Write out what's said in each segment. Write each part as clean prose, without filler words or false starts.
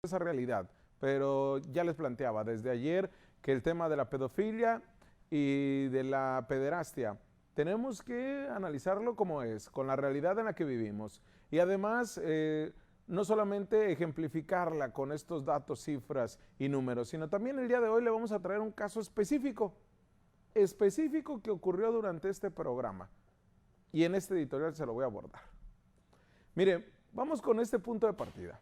esa realidad, pero ya les planteaba desde ayer que el tema de la pedofilia y de la pederastia tenemos que analizarlo como es, con la realidad en la que vivimos y además no solamente ejemplificarla con estos datos, cifras y números, sino también el día de hoy le vamos a traer un caso específico que ocurrió durante este programa y en este editorial se lo voy a abordar. Mire, vamos con este punto de partida.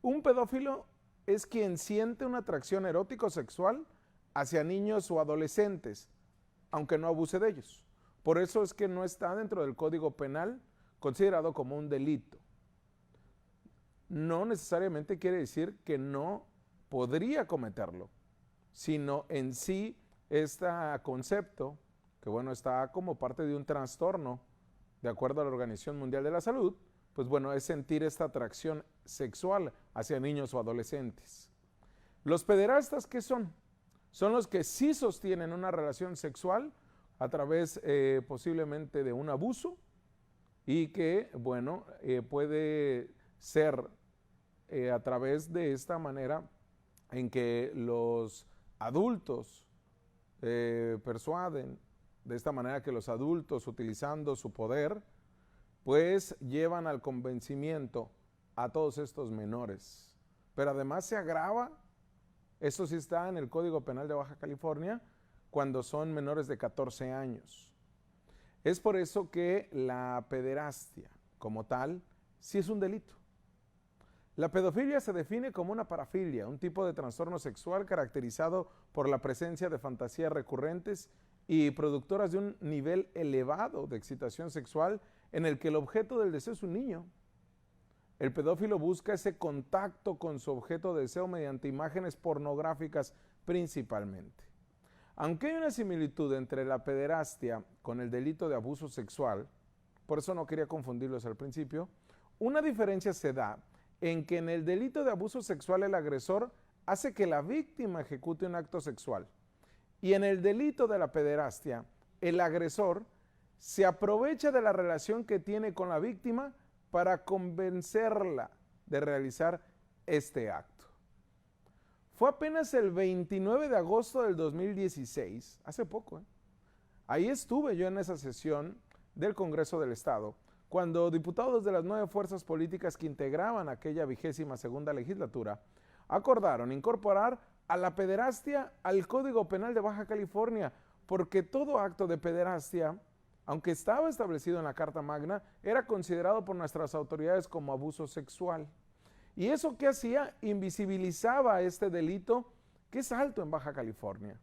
Un pedófilo es quien siente una atracción erótico-sexual hacia niños o adolescentes, aunque no abuse de ellos. Por eso es que no está dentro del Código Penal considerado como un delito. No necesariamente quiere decir que no podría cometerlo, sino en sí este concepto, que bueno, está como parte de un trastorno, de acuerdo a la Organización Mundial de la Salud, pues bueno, es sentir esta atracción sexual hacia niños o adolescentes. Los pederastas, ¿qué son? Son los que sí sostienen una relación sexual a través posiblemente de un abuso y que, bueno, puede ser a través de esta manera en que los adultos persuaden, de esta manera que los adultos, utilizando su poder, pues llevan al convencimiento a todos estos menores. Pero además se agrava, esto sí está en el Código Penal de Baja California, cuando son menores de 14 años. Es por eso que la pederastia, como tal, sí es un delito. La pedofilia se define como una parafilia, un tipo de trastorno sexual caracterizado por la presencia de fantasías recurrentes y productoras de un nivel elevado de excitación sexual en el que el objeto del deseo es un niño. El pedófilo busca ese contacto con su objeto de deseo mediante imágenes pornográficas principalmente. Aunque hay una similitud entre la pederastia con el delito de abuso sexual, por eso no quería confundirlos al principio, una diferencia se da en que en el delito de abuso sexual el agresor hace que la víctima ejecute un acto sexual y en el delito de la pederastia el agresor se aprovecha de la relación que tiene con la víctima para convencerla de realizar este acto. Fue apenas el 29 de agosto del 2016, hace poco, ahí estuve yo en esa sesión del Congreso del Estado, cuando diputados de las 9 fuerzas políticas que integraban aquella 22ª legislatura acordaron incorporar a la pederastia al Código Penal de Baja California, porque todo acto de pederastia, aunque estaba establecido en la Carta Magna, era considerado por nuestras autoridades como abuso sexual. ¿Y eso qué hacía? Invisibilizaba este delito que es alto en Baja California.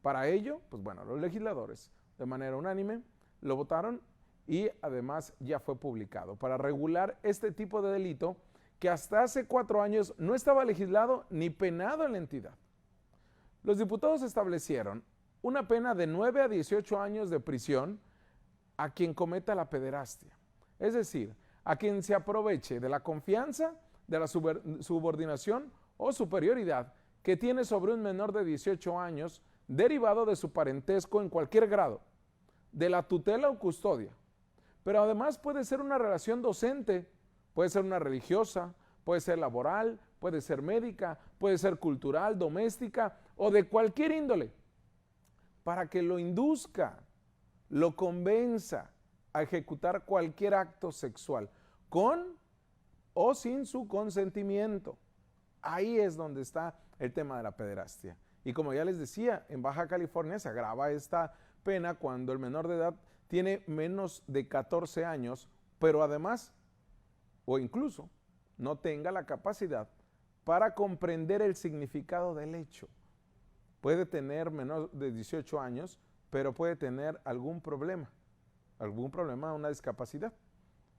Para ello, pues bueno, los legisladores de manera unánime lo votaron y además ya fue publicado para regular este tipo de delito que hasta hace 4 años no estaba legislado ni penado en la entidad. Los diputados establecieron una pena de 9 a 18 años de prisión a quien cometa la pederastia, es decir, a quien se aproveche de la confianza, de la subordinación o superioridad que tiene sobre un menor de 18 años derivado de su parentesco en cualquier grado, de la tutela o custodia. Pero además puede ser una relación docente, puede ser una religiosa, puede ser laboral, puede ser médica, puede ser cultural, doméstica o de cualquier índole, para que lo induzca, lo convenza a ejecutar cualquier acto sexual, con o sin su consentimiento. Ahí es donde está el tema de la pederastia. Y como ya les decía, en Baja California se agrava esta pena cuando el menor de edad tiene menos de 14 años, pero además, o incluso, no tenga la capacidad para comprender el significado del hecho. Puede tener menos de 18 años, pero puede tener algún problema, una discapacidad,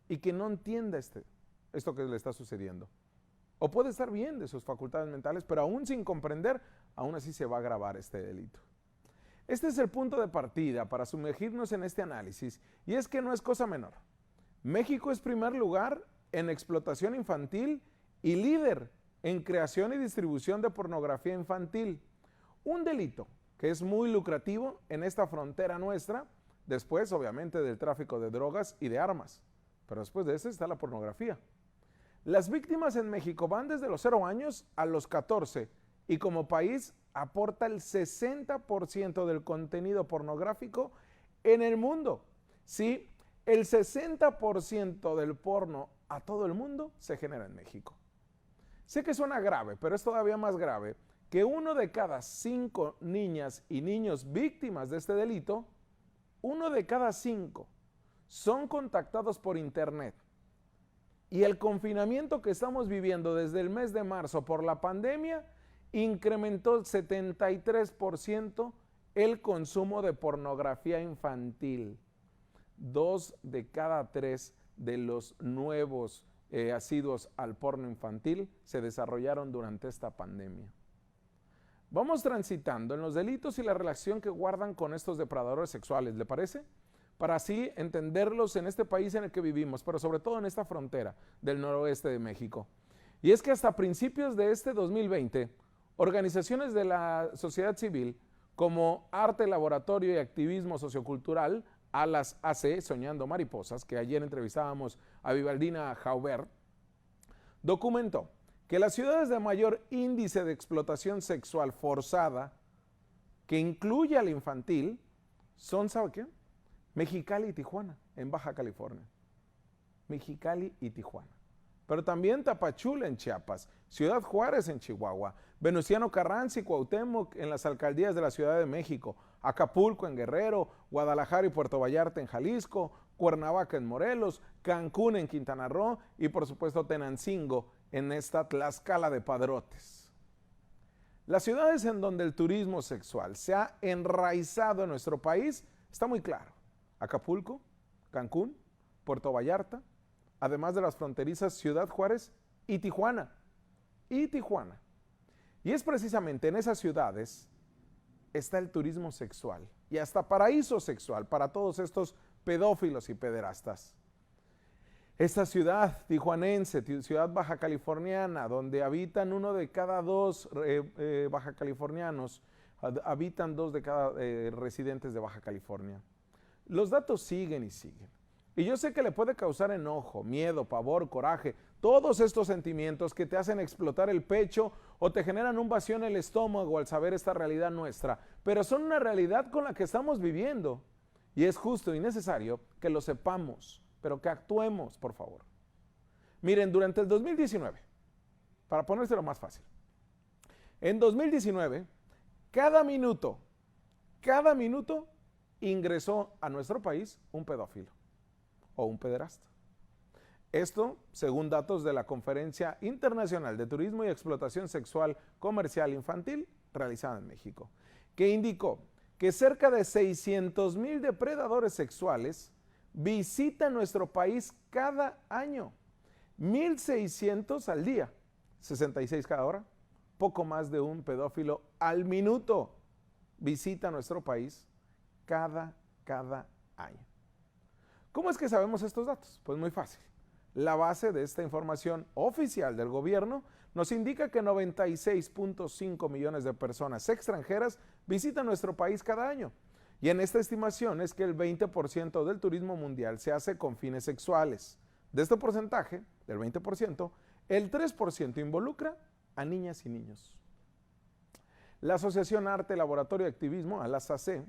y que no entienda esto que le está sucediendo. O puede estar bien de sus facultades mentales, pero aún sin comprender, aún así se va a agravar este delito. Este es el punto de partida para sumergirnos en este análisis, y es que no es cosa menor. México es primer lugar en explotación infantil y líder en creación y distribución de pornografía infantil. Un delito que es muy lucrativo en esta frontera nuestra, después obviamente del tráfico de drogas y de armas, pero después de eso está la pornografía. Las víctimas en México van desde los 0 años a los 14 y como país aporta el 60% del contenido pornográfico en el mundo. Sí, el 60% del porno a todo el mundo se genera en México. Sé que suena grave, pero es todavía más grave que 1 de cada 5 niñas y niños víctimas de este delito, 1 de cada 5 son contactados por internet. Y el confinamiento que estamos viviendo desde el mes de marzo por la pandemia incrementó el 73% el consumo de pornografía infantil. 2 de cada 3 de los nuevos asiduos al porno infantil se desarrollaron durante esta pandemia. Vamos transitando en los delitos y la relación que guardan con estos depredadores sexuales, ¿le parece? Para así entenderlos en este país en el que vivimos, pero sobre todo en esta frontera del noroeste de México. Y es que hasta principios de este 2020, organizaciones de la sociedad civil como Arte, Laboratorio y Activismo Sociocultural, ALAS AC, Soñando Mariposas, que ayer entrevistábamos a Vivaldina Jaubert, documentó que las ciudades de mayor índice de explotación sexual forzada, que incluye al infantil, son, ¿sabe qué? Mexicali y Tijuana, en Baja California. Mexicali y Tijuana. Pero también Tapachula en Chiapas, Ciudad Juárez en Chihuahua, Venustiano Carranza y Cuauhtémoc en las alcaldías de la Ciudad de México, Acapulco en Guerrero, Guadalajara y Puerto Vallarta en Jalisco, Cuernavaca en Morelos, Cancún en Quintana Roo y por supuesto Tenancingo en esta Tlaxcala de padrotes. Las ciudades en donde el turismo sexual se ha enraizado en nuestro país está muy claro. Acapulco, Cancún, Puerto Vallarta, además de las fronterizas Ciudad Juárez y Tijuana. Y es precisamente en esas ciudades está el turismo sexual y hasta paraíso sexual para todos estos pedófilos y pederastas. Esta ciudad tijuanense, ciudad baja californiana, donde habitan 1 de cada 2 baja californianos, habitan 2 de cada residentes de Baja California. Los datos siguen y siguen. Y yo sé que le puede causar enojo, miedo, pavor, coraje, todos estos sentimientos que te hacen explotar el pecho o te generan un vacío en el estómago al saber esta realidad nuestra, pero son una realidad con la que estamos viviendo y es justo y necesario que lo sepamos, pero que actuemos, por favor. Miren, durante el 2019, para ponérselo más fácil, en 2019, cada minuto ingresó a nuestro país un pedófilo o un pederasta. Esto, según datos de la Conferencia Internacional de Turismo y Explotación Sexual Comercial Infantil realizada en México, que indicó que cerca de 600,000 depredadores sexuales visitan nuestro país cada año, 1,600 al día, 66 cada hora, poco más de un pedófilo al minuto visita nuestro país cada año. ¿Cómo es que sabemos estos datos? Pues muy fácil. La base de esta información oficial del gobierno nos indica que 96.5 millones de personas extranjeras visitan nuestro país cada año. Y en esta estimación es que el 20% del turismo mundial se hace con fines sexuales. De este porcentaje, del 20%, el 3% involucra a niñas y niños. La Asociación Arte, Laboratorio y Activismo, ALAS-AC,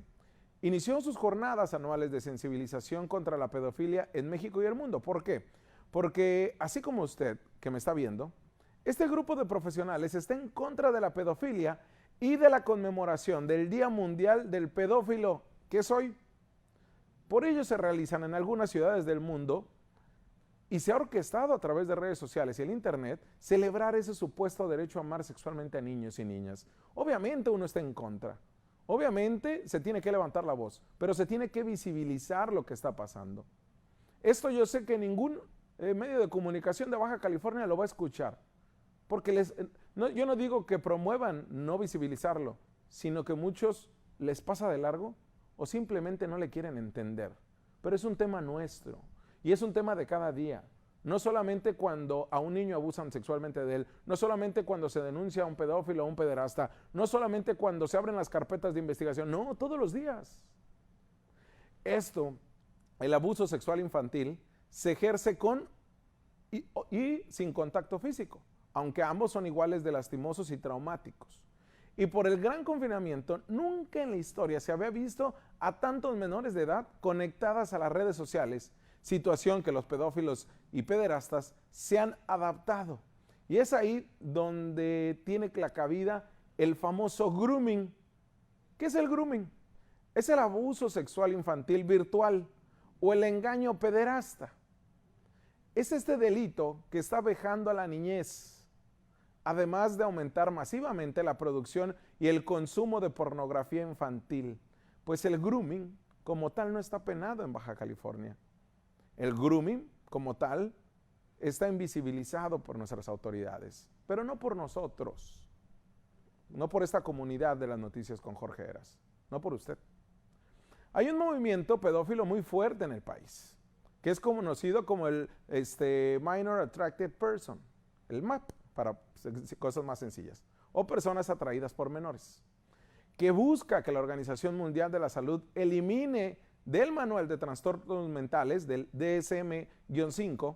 inició sus jornadas anuales de sensibilización contra la pedofilia en México y el mundo. ¿Por qué? Porque así como usted, que me está viendo, este grupo de profesionales está en contra de la pedofilia y de la conmemoración del Día Mundial del Pedófilo, que es hoy. Por ello se realizan en algunas ciudades del mundo y se ha orquestado a través de redes sociales y el internet celebrar ese supuesto derecho a amar sexualmente a niños y niñas. Obviamente uno está en contra. Obviamente se tiene que levantar la voz, pero se tiene que visibilizar lo que está pasando. Esto yo sé que ningún medio de comunicación de Baja California lo va a escuchar, porque yo no digo que promuevan no visibilizarlo, sino que muchos les pasa de largo o simplemente no le quieren entender. Pero es un tema nuestro y es un tema de cada día. No solamente cuando a un niño abusan sexualmente de él, no solamente cuando se denuncia a un pedófilo o un pederasta, no solamente cuando se abren las carpetas de investigación, no, todos los días. Esto, el abuso sexual infantil, se ejerce con y sin contacto físico, aunque ambos son iguales de lastimosos y traumáticos. Y por el gran confinamiento, nunca en la historia se había visto a tantos menores de edad conectadas a las redes sociales, situación que los pedófilos y pederastas se han adaptado. Y es ahí donde tiene la cabida el famoso grooming. ¿Qué es el grooming? Es el abuso sexual infantil virtual o el engaño pederasta. Es este delito que está vejando a la niñez, además de aumentar masivamente la producción y el consumo de pornografía infantil, pues el grooming como tal no está penado en Baja California. El grooming como tal está invisibilizado por nuestras autoridades, pero no por nosotros, no por esta comunidad de las noticias con Jorge Heras, no por usted. Hay un movimiento pedófilo muy fuerte en el país, que es conocido como el Minor Attracted Person, el MAP, para cosas más sencillas, o personas atraídas por menores, que busca que la Organización Mundial de la Salud elimine del Manual de Trastornos Mentales, del DSM-5,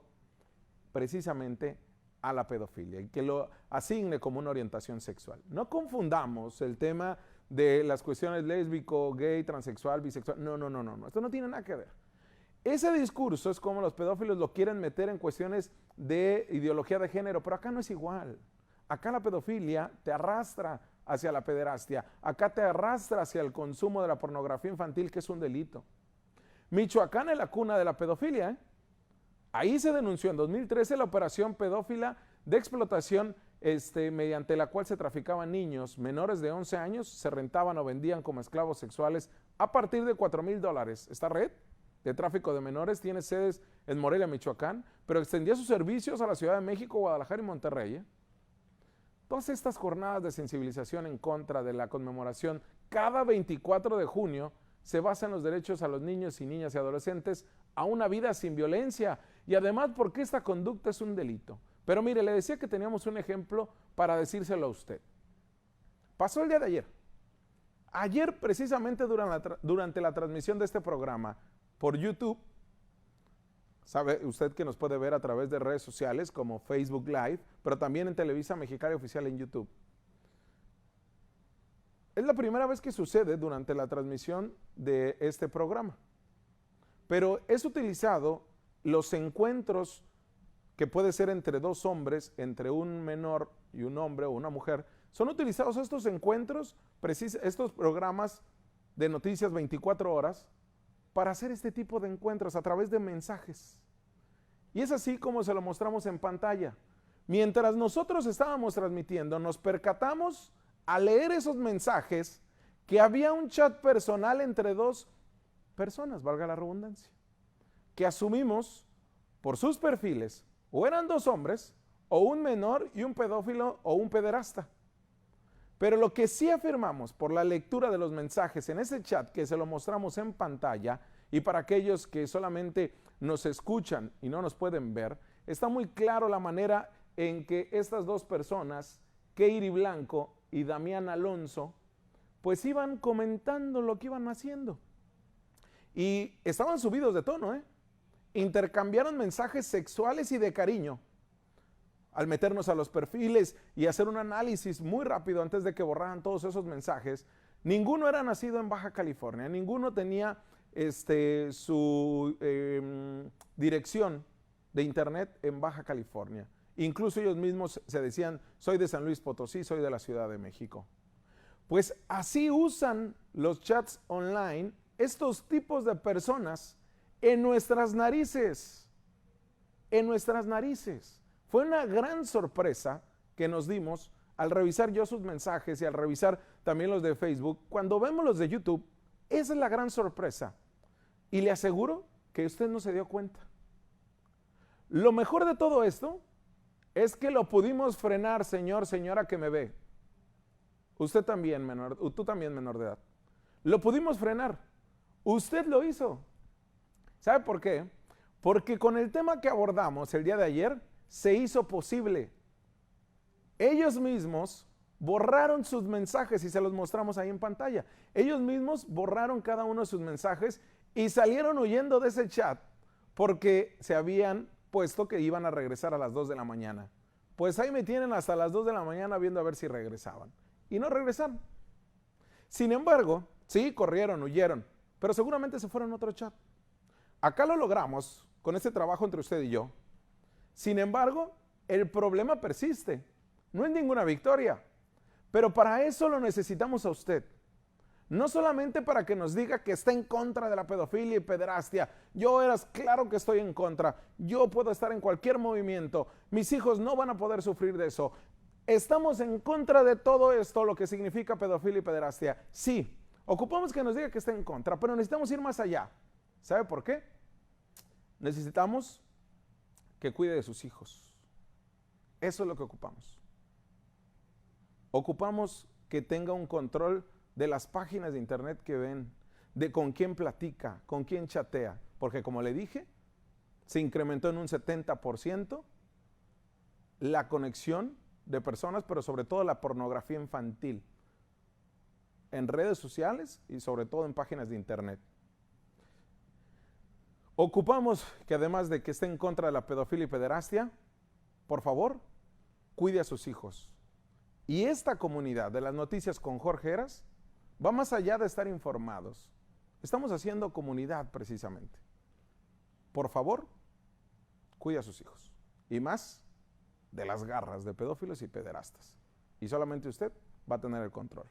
precisamente a la pedofilia y que lo asigne como una orientación sexual. No confundamos el tema de las cuestiones lésbico, gay, transexual, bisexual. No. Esto no tiene nada que ver. Ese discurso es como los pedófilos lo quieren meter en cuestiones de ideología de género, pero acá no es igual. Acá la pedofilia te arrastra hacia la pederastia, acá te arrastra hacia el consumo de la pornografía infantil, que es un delito. Michoacán es la cuna de la pedofilia, ¿eh? Ahí se denunció en 2013 la operación pedófila de explotación mediante la cual se traficaban niños menores de 11 años, se rentaban o vendían como esclavos sexuales a partir de $4,000. Esta red de tráfico de menores tiene sedes en Morelia, Michoacán, pero extendía sus servicios a la Ciudad de México, Guadalajara y Monterrey, ¿eh? Todas estas jornadas de sensibilización en contra de la conmemoración cada 24 de junio se basan en los derechos a los niños y niñas y adolescentes a una vida sin violencia y además porque esta conducta es un delito. Pero mire, le decía que teníamos un ejemplo para decírselo a usted. Pasó el día de ayer. Ayer precisamente durante la transmisión de este programa por YouTube, sabe usted que nos puede ver a través de redes sociales como Facebook Live, pero también en Televisa Mexicana Oficial en YouTube. Es la primera vez que sucede durante la transmisión de este programa, pero es utilizado los encuentros que puede ser entre dos hombres, entre un menor y un hombre o una mujer, son utilizados estos encuentros, estos programas de noticias 24 horas, para hacer este tipo de encuentros a través de mensajes. Y es así como se lo mostramos en pantalla. Mientras nosotros estábamos transmitiendo, nos percatamos al leer esos mensajes que había un chat personal entre dos personas, valga la redundancia, que asumimos por sus perfiles o eran dos hombres o un menor y un pedófilo o un pederasta. Pero lo que sí afirmamos por la lectura de los mensajes en ese chat que se lo mostramos en pantalla y para aquellos que solamente nos escuchan y no nos pueden ver, está muy claro la manera en que estas dos personas, Keiri Blanco y Damián Alonso, pues iban comentando lo que iban haciendo. Y estaban subidos de tono, ¿eh? Intercambiaron mensajes sexuales y de cariño. Al meternos a los perfiles y hacer un análisis muy rápido antes de que borraran todos esos mensajes, ninguno era nacido en Baja California, ninguno tenía su dirección de internet en Baja California. Incluso ellos mismos se decían, soy de San Luis Potosí, soy de la Ciudad de México. Pues así usan los chats online estos tipos de personas en nuestras narices, en nuestras narices. Fue una gran sorpresa que nos dimos al revisar yo sus mensajes y al revisar también los de Facebook. Cuando vemos los de YouTube, esa es la gran sorpresa. Y le aseguro que usted no se dio cuenta. Lo mejor de todo esto es que lo pudimos frenar, señor, señora que me ve. Usted también, tú también menor de edad. Lo pudimos frenar. Usted lo hizo. ¿Sabe por qué? Porque con el tema que abordamos el día de ayer, se hizo posible. Ellos mismos borraron sus mensajes y se los mostramos ahí en pantalla. Ellos mismos borraron cada uno de sus mensajes y salieron huyendo de ese chat porque se habían puesto que iban a regresar a las 2 de la mañana. Pues ahí me tienen hasta las 2 de la mañana viendo a ver si regresaban. Y no regresaron. Sin embargo, sí, corrieron, huyeron, pero seguramente se fueron a otro chat. Acá lo logramos con este trabajo entre usted y yo. Sin embargo, el problema persiste. No es ninguna victoria. Pero para eso lo necesitamos a usted. No solamente para que nos diga que está en contra de la pedofilia y pederastia. Yo claro que estoy en contra. Yo puedo estar en cualquier movimiento. Mis hijos no van a poder sufrir de eso. Estamos en contra de todo esto, lo que significa pedofilia y pederastia. Sí, ocupamos que nos diga que está en contra, pero necesitamos ir más allá. ¿Sabe por qué? Necesitamos que cuide de sus hijos. Eso es lo que ocupamos. Ocupamos que tenga un control de las páginas de internet que ven, de con quién platica, con quién chatea, porque como le dije, se incrementó en un 70% la conexión de personas, pero sobre todo la pornografía infantil, en redes sociales y sobre todo en páginas de internet. Ocupamos que además de que esté en contra de la pedofilia y pederastia, por favor, cuide a sus hijos. Y esta comunidad de las noticias con Jorge Heras va más allá de estar informados. Estamos haciendo comunidad precisamente. Por favor, cuide a sus hijos. Y más de las garras de pedófilos y pederastas. Y solamente usted va a tener el control.